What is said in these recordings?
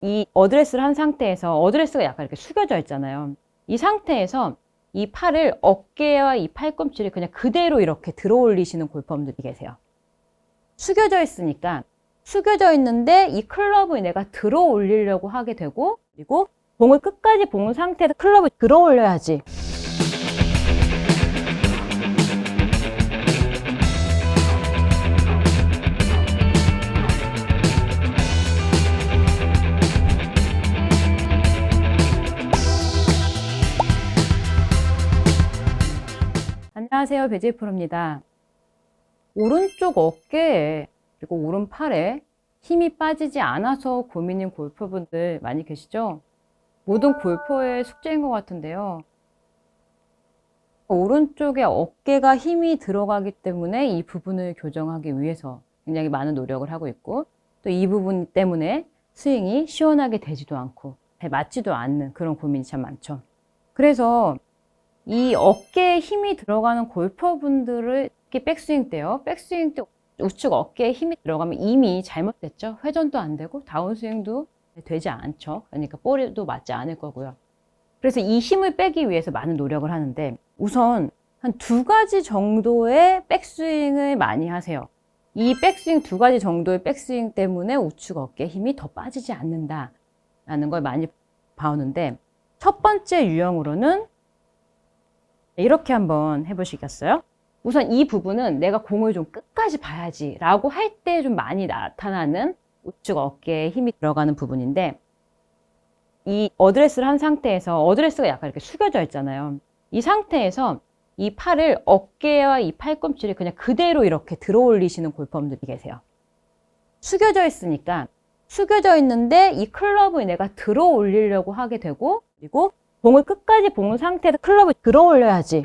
이 어드레스를 한 상태에서 어드레스가 약간 이렇게 숙여져 있잖아요. 이 상태에서 이 팔을 어깨와 이 팔꿈치를 그냥 그대로 이렇게 들어 올리시는 골퍼분들이 계세요. 숙여져 있으니까 숙여져 있는데 이 클럽을 내가 들어 올리려고 하게 되고, 그리고 공을 끝까지 본 상태에서 클럽을 들어 올려야지. 안녕하세요, 배지희 프로입니다. 오른쪽 어깨에 그리고 오른팔에 힘이 빠지지 않아서 고민인 골퍼분들 많이 계시죠? 모든 골퍼의 숙제인 것 같은데요. 오른쪽에 어깨가 힘이 들어가기 때문에 이 부분을 교정하기 위해서 굉장히 많은 노력을 하고 있고, 또 이 부분 때문에 스윙이 시원하게 되지도 않고 잘 맞지도 않는 그런 고민이 참 많죠. 그래서 이 어깨에 힘이 들어가는 골퍼분들을 특히 백스윙 때요. 백스윙 때 우측 어깨에 힘이 들어가면 이미 잘못됐죠. 회전도 안 되고 다운스윙도 되지 않죠. 그러니까 볼에도 맞지 않을 거고요. 그래서 이 힘을 빼기 위해서 많은 노력을 하는데, 우선 한 2가지 정도의 백스윙을 많이 하세요. 이 백스윙 2가지 정도의 백스윙 때문에 우측 어깨에 힘이 더 빠지지 않는다라는 걸 많이 봐오는데, 첫 번째 유형으로는 이렇게 한번 해보시겠어요? 우선 이 부분은 내가 공을 좀 끝까지 봐야지 라고 할 때 좀 많이 나타나는 우측 어깨에 힘이 들어가는 부분인데, 이 어드레스를 한 상태에서 어드레스가 약간 이렇게 숙여져 있잖아요. 이 상태에서 이 팔을 어깨와 이 팔꿈치를 그냥 그대로 이렇게 들어 올리시는 골퍼분들이 계세요. 숙여져 있으니까 숙여져 있는데 이 클럽을 내가 들어 올리려고 하게 되고, 그리고 공을 끝까지 본 상태에서 클럽을 들어 올려야지.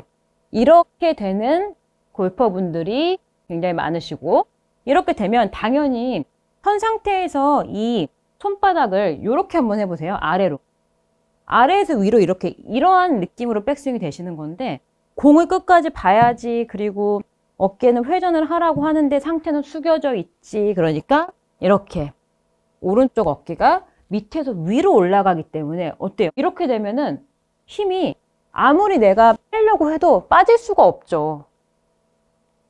이렇게 되는 골퍼분들이 굉장히 많으시고, 이렇게 되면 당연히 선 상태에서 이 손바닥을 이렇게 한번 해보세요. 아래로. 아래에서 위로 이렇게 이러한 느낌으로 백스윙이 되시는 건데, 공을 끝까지 봐야지. 그리고 어깨는 회전을 하라고 하는데 상태는 숙여져 있지. 그러니까 이렇게 오른쪽 어깨가 밑에서 위로 올라가기 때문에 어때요? 이렇게 되면은 힘이 아무리 내가 빼려고 해도 빠질 수가 없죠.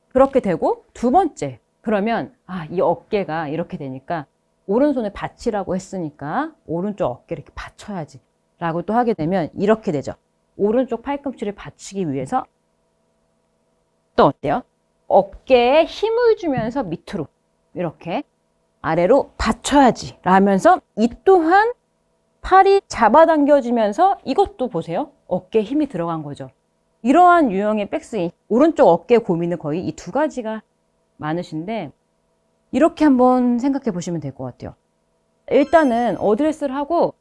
그렇게 되고, 두 번째, 그러면 이 어깨가 이렇게 되니까 오른손을 받치라고 했으니까 오른쪽 어깨를 이렇게 받쳐야지 라고 또 하게 되면 이렇게 되죠. 오른쪽 팔꿈치를 받치기 위해서 또 어때요? 어깨에 힘을 주면서 밑으로 이렇게 아래로 받쳐야지 라면서 이 또한 팔이 잡아당겨지면서 이것도 보세요. 어깨에 힘이 들어간 거죠. 이러한 유형의 백스윙, 오른쪽 어깨 고민은 거의 이 2가지가 많으신데, 이렇게 한번 생각해 보시면 될 것 같아요. 일단은 어드레스를 하고,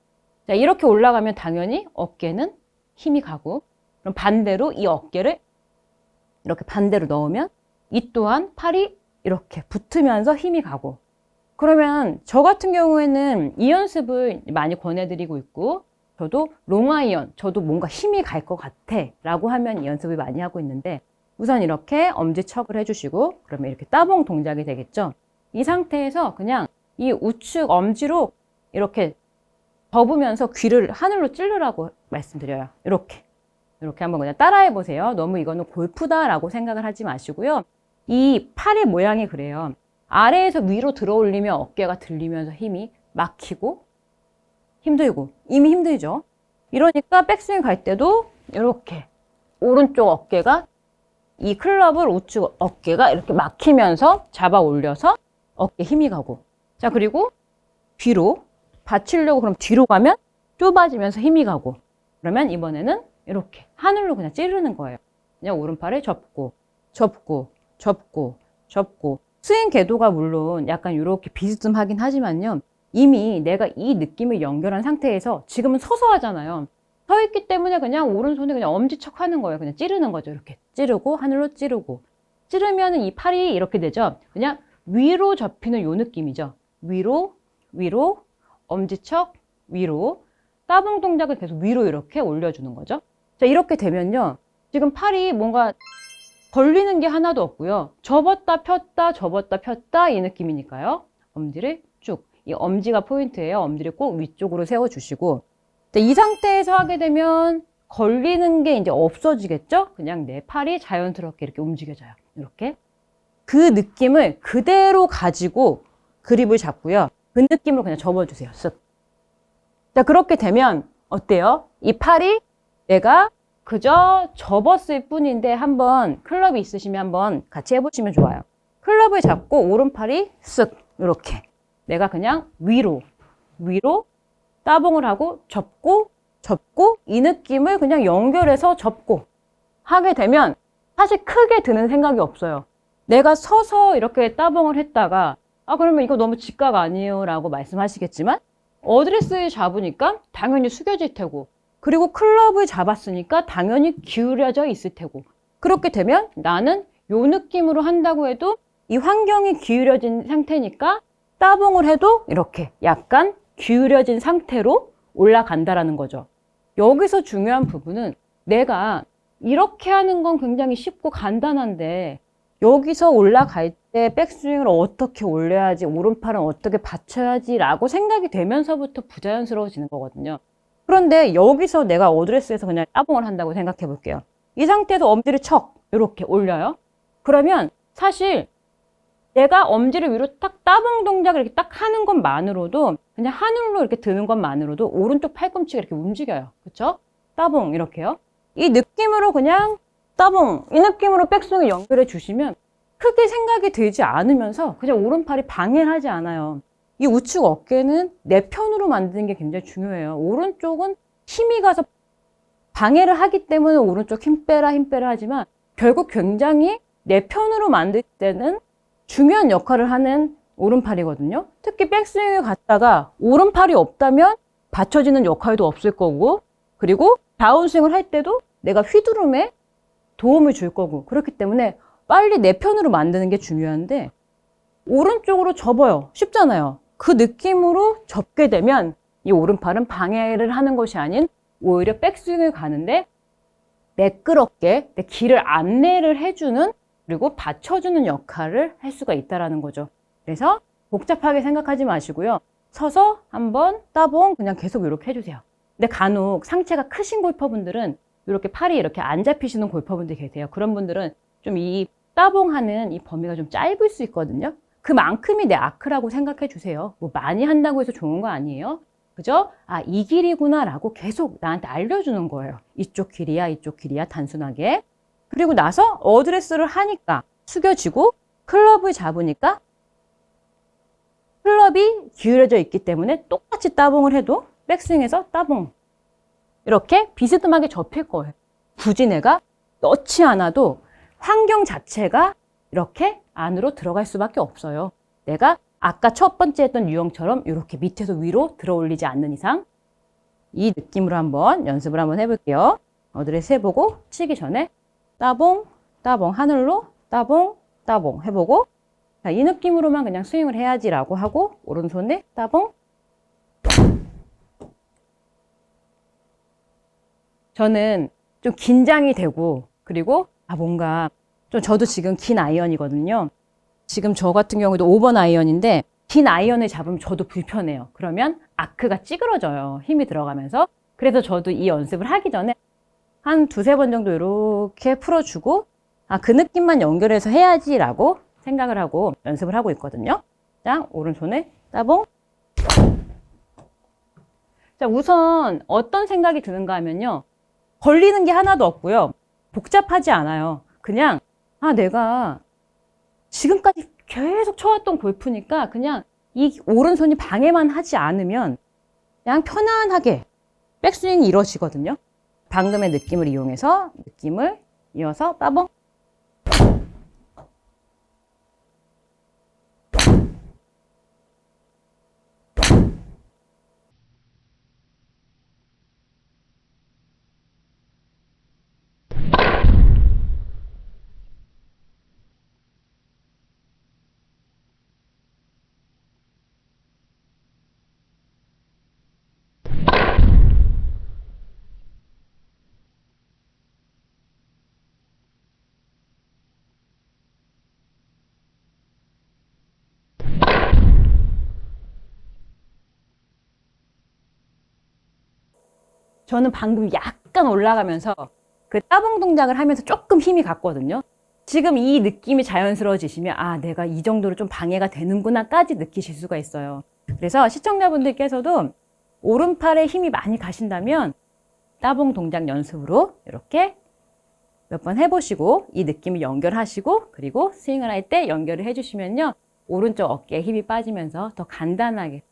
자, 이렇게 올라가면 당연히 어깨는 힘이 가고, 그럼 반대로 이 어깨를 이렇게 반대로 넣으면 이 또한 팔이 이렇게 붙으면서 힘이 가고, 그러면 저 같은 경우에는 이 연습을 많이 권해드리고 있고, 저도 롱아이언, 저도 뭔가 힘이 갈 것 같아 라고 하면 이 연습을 많이 하고 있는데, 우선 이렇게 엄지척을 해주시고, 그러면 이렇게 따봉 동작이 되겠죠. 이 상태에서 그냥 이 우측 엄지로 이렇게 접으면서 귀를 하늘로 찌르라고 말씀드려요. 이렇게 한번 그냥 따라해 보세요. 너무 이거는 골프다라고 생각을 하지 마시고요. 이 팔의 모양이 그래요. 아래에서 위로 들어 올리면 어깨가 들리면서 힘이 막히고 힘들고, 이미 힘들죠. 이러니까 백스윙 갈 때도 이렇게 오른쪽 어깨가 이 클럽을 우측 어깨가 이렇게 막히면서 잡아 올려서 어깨에 힘이 가고, 자, 그리고 뒤로 받치려고 그럼 뒤로 가면 좁아지면서 힘이 가고, 그러면 이번에는 이렇게 하늘로 그냥 찌르는 거예요. 그냥 오른팔을 접고 접고 접고 접고. 스윙 궤도가 물론 약간 이렇게 비스듬하긴 하지만요, 이미 내가 이 느낌을 연결한 상태에서 지금은 서서 하잖아요. 서 있기 때문에 그냥 오른손에 그냥 엄지척 하는 거예요. 그냥 찌르는 거죠. 이렇게 찌르고 하늘로 찌르고, 찌르면 이 팔이 이렇게 되죠. 그냥 위로 접히는 요 느낌이죠. 위로 위로 엄지척 위로, 따봉 동작을 계속 위로 이렇게 올려주는 거죠. 자, 이렇게 되면요, 지금 팔이 뭔가 걸리는 게 하나도 없고요. 접었다 폈다 접었다 폈다 이 느낌이니까요. 엄지를 쭉 이 엄지가 포인트예요. 엄지를 꼭 위쪽으로 세워주시고, 이 상태에서 하게 되면 걸리는 게 이제 없어지겠죠? 그냥 내 팔이 자연스럽게 이렇게 움직여져요. 이렇게. 그 느낌을 그대로 가지고 그립을 잡고요. 그 느낌으로 그냥 접어주세요. 쓱. 자, 그렇게 되면 어때요? 이 팔이 내가 그저 접었을 뿐인데 한번 클럽이 있으시면 한번 같이 해보시면 좋아요. 클럽을 잡고 오른팔이 쓱 이렇게 내가 그냥 위로 따봉을 하고 접고 이 느낌을 그냥 연결해서 접고 하게 되면 사실 크게 드는 생각이 없어요. 내가 서서 이렇게 따봉을 했다가 그러면 이거 너무 직각 아니에요 라고 말씀하시겠지만 어드레스를 잡으니까 당연히 숙여질 테고 그리고 클럽을 잡았으니까 당연히 기울여져 있을 테고 그렇게 되면 나는 요 느낌으로 한다고 해도 이 환경이 기울여진 상태니까 따봉을 해도 이렇게 약간 기울여진 상태로 올라간다라는 거죠. 여기서 중요한 부분은 내가 이렇게 하는 건 굉장히 쉽고 간단한데 여기서 올라갈 때 백스윙을 어떻게 올려야지 오른팔은 어떻게 받쳐야지 라고 생각이 되면서부터 부자연스러워지는 거거든요. 그런데 여기서 내가 어드레스에서 그냥 따봉을 한다고 생각해 볼게요. 이 상태에서 엄지를 척 이렇게 올려요. 그러면 사실 내가 엄지를 위로 딱 따봉 동작을 이렇게 딱 하는 것만으로도 그냥 하늘로 이렇게 드는 것만으로도 오른쪽 팔꿈치가 이렇게 움직여요. 그렇죠? 따봉 이렇게요. 이 느낌으로 그냥 따봉 이 느낌으로 백스윙을 연결해 주시면 크게 생각이 들지 않으면서 그냥 오른팔이 방해를 하지 않아요. 이 우측 어깨는 내 편으로 만드는 게 굉장히 중요해요. 오른쪽은 힘이 가서 방해를 하기 때문에 오른쪽 힘 빼라 하지만 결국 굉장히 내 편으로 만들 때는 중요한 역할을 하는 오른팔이거든요. 특히 백스윙을 갔다가 오른팔이 없다면 받쳐지는 역할도 없을 거고 그리고 다운스윙을 할 때도 내가 휘두름에 도움을 줄 거고 그렇기 때문에 빨리 내 편으로 만드는 게 중요한데 오른쪽으로 접어요. 쉽잖아요. 그 느낌으로 접게 되면 이 오른팔은 방해를 하는 것이 아닌 오히려 백스윙을 가는데 매끄럽게 내 길을 안내를 해주는 그리고 받쳐주는 역할을 할 수가 있다는 거죠. 그래서 복잡하게 생각하지 마시고요. 서서 한번 따봉 그냥 계속 이렇게 해주세요. 근데 간혹 상체가 크신 골퍼분들은 이렇게 팔이 이렇게 안 잡히시는 골퍼분들이 계세요. 그런 분들은 좀 이 따봉하는 이 범위가 좀 짧을 수 있거든요. 그만큼이 내 아크라고 생각해 주세요. 뭐 많이 한다고 해서 좋은 거 아니에요. 그죠? 이 길이구나 라고 계속 나한테 알려주는 거예요. 이쪽 길이야 단순하게. 그리고 나서 어드레스를 하니까 숙여지고 클럽을 잡으니까 클럽이 기울여져 있기 때문에 똑같이 따봉을 해도 백스윙에서 따봉 이렇게 비스듬하게 접힐 거예요. 굳이 내가 넣지 않아도 환경 자체가 이렇게 안으로 들어갈 수밖에 없어요. 내가 아까 첫 번째 했던 유형처럼 이렇게 밑에서 위로 들어 올리지 않는 이상 이 느낌으로 한번 연습을 한번 해볼게요. 어드레스 해보고 치기 전에 따봉, 따봉, 하늘로 따봉, 따봉 해보고 자, 이 느낌으로만 그냥 스윙을 해야지라고 하고 오른손에 따봉 저는 좀 긴장이 되고 그리고 뭔가 좀 저도 지금 긴 아이언이거든요. 지금 저 같은 경우도 5번 아이언인데 긴 아이언을 잡으면 저도 불편해요. 그러면 아크가 찌그러져요. 힘이 들어가면서. 그래서 저도 이 연습을 하기 전에 한 두세 번 정도 이렇게 풀어주고 그 느낌만 연결해서 해야지라고 생각을 하고 연습을 하고 있거든요. 자, 오른손에 따봉. 자, 우선 어떤 생각이 드는가 하면요. 걸리는 게 하나도 없고요. 복잡하지 않아요. 그냥 내가 지금까지 계속 쳐왔던 골프니까 그냥 이 오른손이 방해만 하지 않으면 그냥 편안하게 백스윙이 이루어지거든요. 방금의 느낌을 이용해서 느낌을 이어서 따봉 저는 방금 약간 올라가면서 그 따봉 동작을 하면서 조금 힘이 갔거든요. 지금 이 느낌이 자연스러워지시면 아, 내가 이 정도로 좀 방해가 되는구나까지 느끼실 수가 있어요. 그래서 시청자분들께서도 오른팔에 힘이 많이 가신다면 따봉 동작 연습으로 이렇게 몇 번 해보시고 이 느낌을 연결하시고 그리고 스윙을 할 때 연결을 해주시면요. 오른쪽 어깨에 힘이 빠지면서 더 간단하게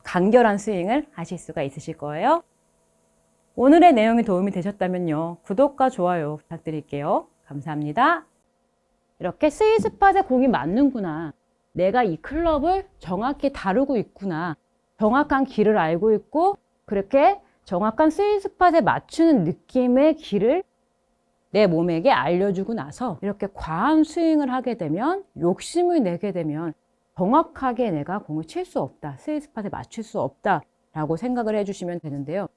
간결한 스윙을 하실 수가 있으실 거예요. 오늘의 내용이 도움이 되셨다면요. 구독과 좋아요 부탁드릴게요. 감사합니다. 이렇게 스윗 스팟에 공이 맞는구나. 내가 이 클럽을 정확히 다루고 있구나. 정확한 길을 알고 있고 그렇게 정확한 스윗 스팟에 맞추는 느낌의 길을 내 몸에게 알려주고 나서 이렇게 과한 스윙을 하게 되면 욕심을 내게 되면 정확하게 내가 공을 칠 수 없다. 스윗 스팟에 맞출 수 없다. 라고 생각을 해주시면 되는데요.